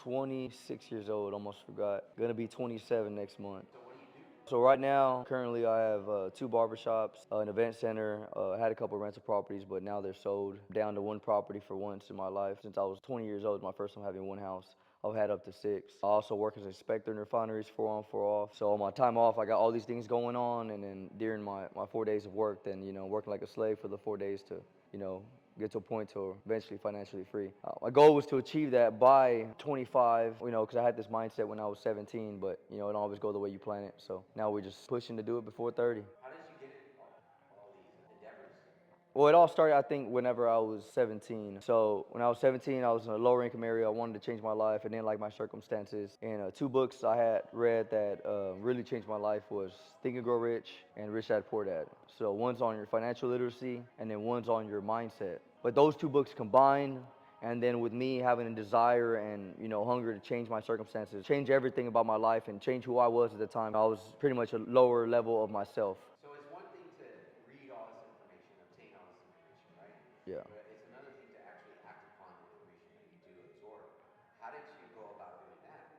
26 years old, almost forgot. Gonna be 27 next month. So right now, currently I have two barbershops, an event center, had a couple rental properties, but now they're sold. Down to one property for once in my life. Since I was 20 years old, my first time having one house. I've had up to six. I also work as an inspector in refineries, 4 on, 4 off. So on my time off, I got all these things going on, and then during my 4 days of work, then, working like a slave for the 4 days to, you know, get to a point to eventually financially free. My goal was to achieve that by 25, because I had this mindset when I was 17, but, it don't always go the way you plan it. So now we're just pushing to do it before 30. Well, it all started, I think, whenever I was 17. So when I was 17, I was in a lower income area. I wanted to change my life. I didn't like my circumstances. And two books I had read that really changed my life was Think and Grow Rich and Rich Dad Poor Dad. So one's on your financial literacy, and then one's on your mindset. But those two books combined, and then with me having a desire and, hunger to change my circumstances, change everything about my life and change who I was at the time, I was pretty much a lower level of myself. So it's one thing to read all this information, obtain all this information, right? Yeah. But it's another thing to actually act upon the information that you do absorb. How did you go about doing that?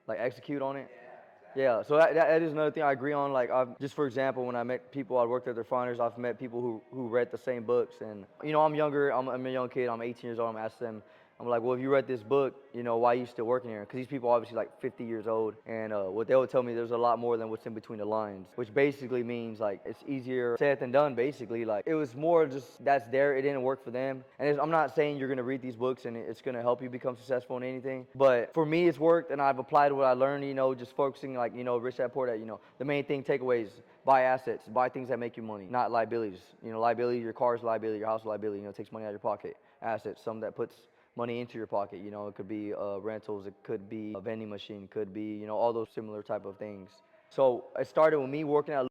Like execute on it. Yeah, exactly. Yeah, so that is another thing I agree on. Like, just for example, when I met people, I worked at the refineries, I've met people who read the same books. And, I'm younger, I'm a young kid, I'm 18 years old, I'm asking them, I'm like, well, if you read this book, why are you still working here? Because these people are obviously like 50 years old. And what they would tell me, there's a lot more than what's in between the lines, which basically means like it's easier said than done, basically. Like, it was more just that's there, it didn't work for them. And I'm not saying you're going to read these books and it's going to help you become successful in anything. But for me, it's worked and I've applied what I learned, just focusing like, Rich Dad Poor Dad, the main thing, takeaways, buy assets, buy things that make you money, not liabilities. Liability, your car's liability, your house liability, it takes money out of your pocket. Assets, some that puts money into your pocket. It could be rentals, it could be a vending machine, could be, all those similar type of things. So it started with me working at